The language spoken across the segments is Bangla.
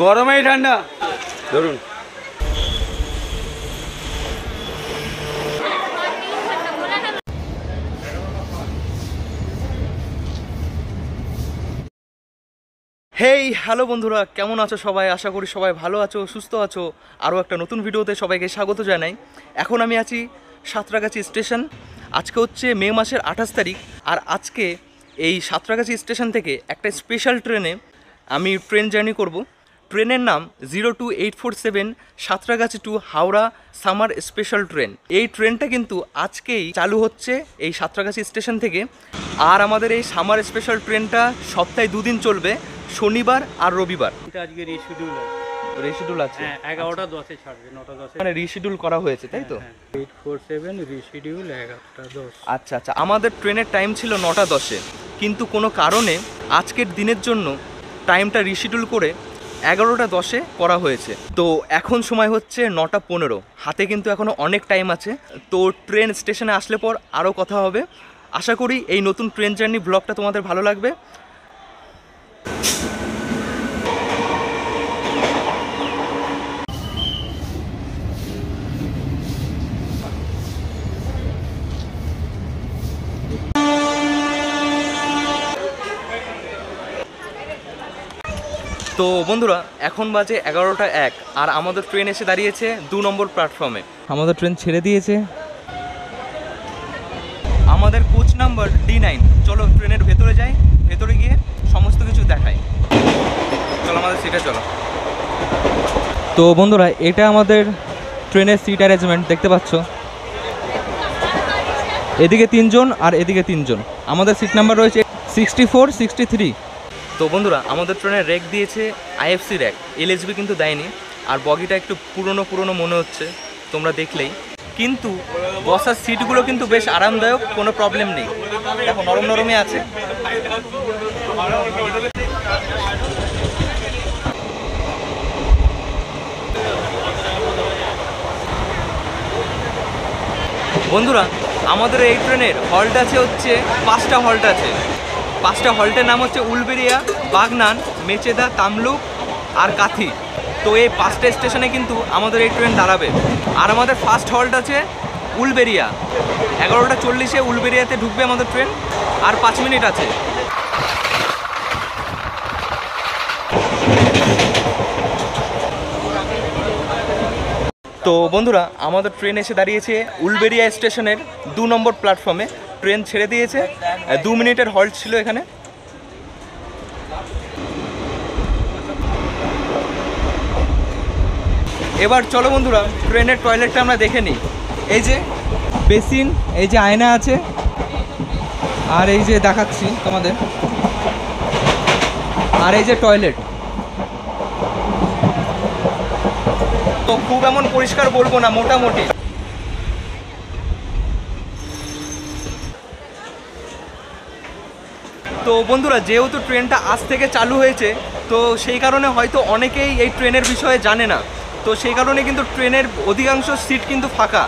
গরমেই ঠান্ডা ধরুন। হেই হ্যালো বন্ধুরা, কেমন আছো সবাই? আশা করি সবাই ভালো আছো, সুস্থ আছো। আরও একটা নতুন ভিডিওতে সবাইকে স্বাগত জানাই। এখন আমি আছি সাঁতরাগাছি স্টেশন। আজকে হচ্ছে মে মাসের 28 তারিখ। আর আজকে এই সাঁতরাগাছি স্টেশন থেকে একটা স্পেশাল ট্রেনে আমি ট্রেন জার্নি করব। ট্রেনের নাম 02847 Santragachi to Howrah summer special train. এই ট্রেনটা কিন্তু আজকেই চালু হচ্ছে এই সাঁতরাগাছি স্টেশন থেকে। আর আমাদের এই সামার স্পেশাল ট্রেনটা সপ্তাহে 2 দিন চলবে, শনিবার আর রবিবার। আজকে রিশিডিউল আছে, হ্যাঁ 11টা 10-এ ছাড়বে, 9টা 10-এ মানে রিশিডিউল করা হয়েছে, তাই তো? 847 রিশিডিউল 11টা 10। আচ্ছা আচ্ছা, আমাদের ট্রেনের টাইম ছিল 9টা 10-এ, কিন্তু কোনো কারণে আজকের দিনের জন্য টাইমটা রিশিডিউল করে 11টা 10-এ করা হয়েছে। তো এখন সময় হচ্ছে 9টা 15। হাতে কিন্তু এখনও অনেক টাইম আছে। তো ট্রেন স্টেশনে আসলে পর আরও কথা হবে। আশা করি এই নতুন ট্রেন জার্নি ব্লগটা তোমাদের ভালো লাগবে। তো বন্ধুরা, এখন বাজে 11টা 1 আর আমাদের ট্রেন এসে দাঁড়িয়েছে 2 নম্বর প্ল্যাটফর্মে। আমাদের ট্রেন ছেড়ে দিয়েছে। আমাদের কোচ নাম্বার D9। চলো ট্রেনের ভেতরে যাই, ভেতরে গিয়ে সমস্ত কিছু দেখাই। চলো আমাদের সিটে চলো। তো বন্ধুরা, এটা আমাদের ট্রেনের সিট অ্যারেঞ্জমেন্ট দেখতে পাচ্ছ। এদিকে 3 জন আর এদিকে 3 জন। আমাদের সিট নাম্বার রয়েছে 64, 63। তো বন্ধুরা, আমাদের ট্রেনের র্যাক দিয়েছে IFC র্যাক, LHB কিন্তু দেয়নি। আর বগিটা একটু পুরনো মনে হচ্ছে তোমরা দেখলেই, কিন্তু বসার সিটগুলো কিন্তু বেশ আরামদায়ক, কোনো প্রবলেম নেই। দেখো নরমই আছে। বন্ধুরা, আমাদের এই ট্রেনের হল্ট আছে হচ্ছে 5টা হল্ট আছে। 5টা হল্টের নাম হচ্ছে উলবেড়িয়া, বাগনান, মেচেদা, তামলুক আর কাথি। তো এই 5টা স্টেশনে কিন্তু আমাদের এই ট্রেন দাঁড়াবে। আর আমাদের ফার্স্ট হল্ট আছে উলবেড়িয়া। 11টা 40-এ উলবেড়িয়াতে ঢুকবে আমাদের ট্রেন, আর 5 মিনিট আছে। তো বন্ধুরা, আমাদের ট্রেন এসে দাঁড়িয়েছে উলবেড়িয়া স্টেশনের 2 নম্বর প্ল্যাটফর্মে। ট্রেন ছেড়ে দিয়েছে, 2 মিনিটের হল্ট ছিল এখানে। এবার চলো বন্ধুরা, ট্রেনের টয়লেটটা আমরা দেখে নিই। এই যে বেসিন, এই যে আয়না আছে, আর এই যে দেখাচ্ছি তোমাদের, আর এই যে টয়লেট। তো খুব এমন পরিষ্কার বলবো না, মোটামুটি। তো বন্ধুরা, যেহেতু ট্রেনটা আজ থেকে চালু হয়েছে, তো সেই কারণে হয়তো অনেকেই এই ট্রেনের বিষয়ে জানে না। তো সেই কারণে কিন্তু ট্রেনের অধিকাংশ সিট কিন্তু ফাঁকা,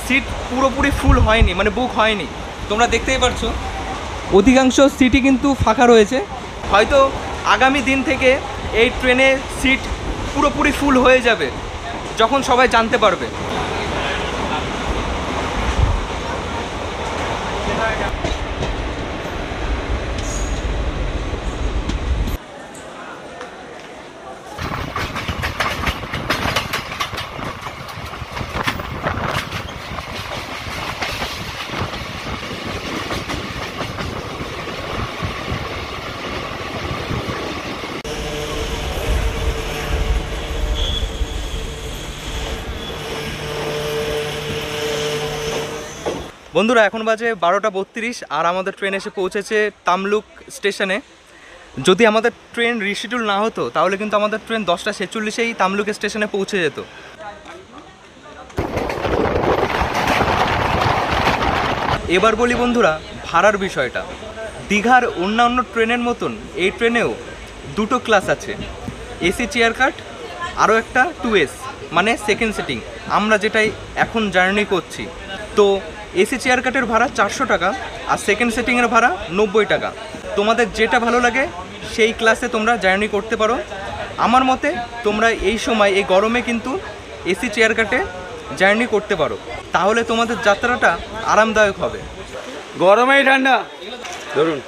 সিট পুরোপুরি ফুল হয়নি, মানে বুক হয়নি। তোমরা দেখতেই পারছো অধিকাংশ সিটই কিন্তু ফাঁকা রয়েছে। হয়তো আগামী দিন থেকে এই ট্রেনের সিট পুরোপুরি ফুল হয়ে যাবে, যখন সবাই জানতে পারবে। বন্ধুরা, এখন বাজে 12টা 32 আর আমাদের ট্রেন এসে পৌঁছেছে তামলুক স্টেশনে। যদি আমাদের ট্রেন রিশিডিউল না হতো, তাহলে কিন্তু আমাদের ট্রেন 10টা 46-এই তামলুক স্টেশনে পৌঁছে যেত। এবার বলি বন্ধুরা, ভাড়ার বিষয়টা। দীঘার অন্যান্য ট্রেনের মতন এই ট্রেনেও 2টো ক্লাস আছে, AC চেয়ার কাট, আরও একটা 2S, মানে সেকেন্ড সিটিং, আমরা যেটাই এখন জার্নি করছি। তো AC চেয়ার কাটের ভাড়া 400 টাকা আর সেকেন্ড সিটিংয়ের ভাড়া 90 টাকা। তোমাদের যেটা ভালো লাগে সেই ক্লাসে তোমরা জার্নি করতে পারো। আমার মতে তোমরা এই সময় এই গরমে কিন্তু এসি চেয়ার কাটে জার্নি করতে পারো, তাহলে তোমাদের যাত্রাটা আরামদায়ক হবে। গরমেই ঠান্ডা ধরুন।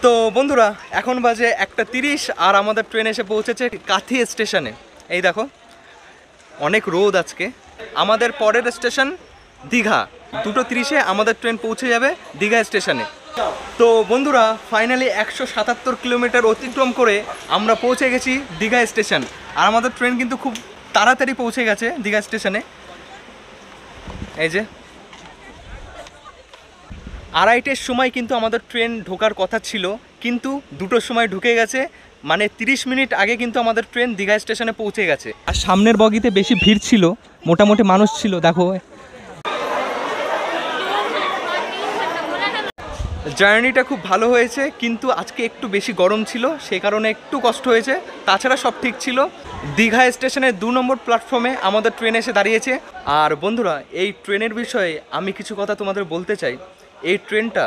তো বন্ধুরা এখন বাজে 1:30 আর আমাদের ট্রেন এসে পৌঁছেছে কাথি স্টেশনে। এই দেখো অনেক রোদ আজকে। আমাদের পরের স্টেশন দীঘা, 2:30 আমাদের ট্রেন পৌঁছে যাবে দীঘা স্টেশনে। তো বন্ধুরা ফাইনালি 177 কিলোমিটার অতিক্রম করে আমরা পৌঁছে গেছি দীঘা স্টেশন। আর আমাদের ট্রেন কিন্তু খুব তাড়াতাড়ি পৌঁছে গেছে দীঘা স্টেশনে। এই যে 2:30-এর সময় কিন্তু আমাদের ট্রেন ঢোকার কথা ছিল, কিন্তু 2টোর সময় ঢুকে গেছে, মানে 30 মিনিট আগে কিন্তু আমাদের ট্রেন দীঘা স্টেশনে পৌঁছে গেছে। আর সামনের বগিতে বেশি ভিড় ছিল, মোটামুটি মানুষ ছিল। দেখো জার্নিটা খুব ভালো হয়েছে, কিন্তু আজকে একটু বেশি গরম ছিল, সেই কারণে একটু কষ্ট হয়েছে। তাছাড়া সব ঠিক ছিল। দীঘা স্টেশনের 2 নম্বর প্ল্যাটফর্মে আমাদের ট্রেন এসে দাঁড়িয়েছে। আর বন্ধুরা এই ট্রেনের বিষয়ে আমি কিছু কথা তোমাদের বলতে চাই। এই ট্রেনটা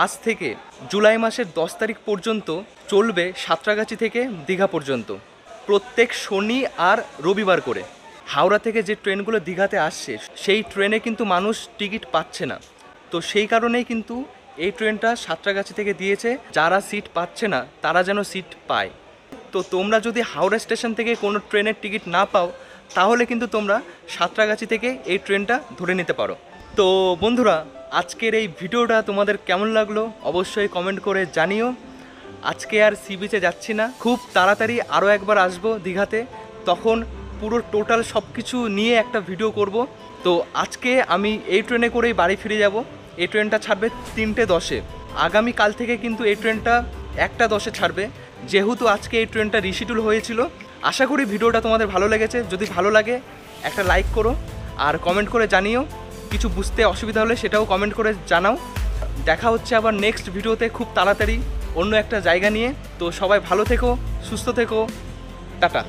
আজ থেকে জুলাই মাসের 10 তারিখ পর্যন্ত চলবে সাঁতরাগাছি থেকে দীঘা পর্যন্ত, প্রত্যেক শনি আর রবিবার করে। হাওড়া থেকে যে ট্রেনগুলো দীঘাতে আসছে সেই ট্রেনে কিন্তু মানুষ টিকিট পাচ্ছে না, তো সেই কারণেই কিন্তু এই ট্রেনটা সাঁতরাগাছি থেকে দিয়েছে, যারা সিট পাচ্ছে না তারা যেন সিট পায়। তো তোমরা যদি হাওড়া স্টেশন থেকে কোনো ট্রেনের টিকিট না পাও তাহলে কিন্তু তোমরা সাঁতরাগাছি থেকে এই ট্রেনটা ধরে নিতে পারো। তো বন্ধুরা আজকের এই ভিডিওটা তোমাদের কেমন লাগলো অবশ্যই কমেন্ট করে জানিও। আজকে আর সি বিচে যাচ্ছি না, খুব তাড়াতাড়ি আরও একবার আসবো দীঘাতে, তখন পুরো টোটাল সব কিছু নিয়ে একটা ভিডিও করব। তো আজকে আমি এই ট্রেনে করেই বাড়ি ফিরে যাব। এই ট্রেনটা ছাড়বে 3:10-এ। আগামীকাল থেকে কিন্তু এই ট্রেনটা 1:10-এ ছাড়বে, যেহেতু আজকে এই ট্রেনটা রিশিডিউল হয়েছিল। আশা করি ভিডিওটা তোমাদের ভালো লেগেছে। যদি ভালো লাগে একটা লাইক করো আর কমেন্ট করে জানিও। কিছু বুঝতে অসুবিধা হলে সেটাও কমেন্ট করে জানাও। দেখা হচ্ছে আবার নেক্সট ভিডিওতে খুব তাড়াতাড়ি অন্য একটা জায়গা নিয়ে। তো সবাই ভালো থেকো, সুস্থ থেকো, টাটা।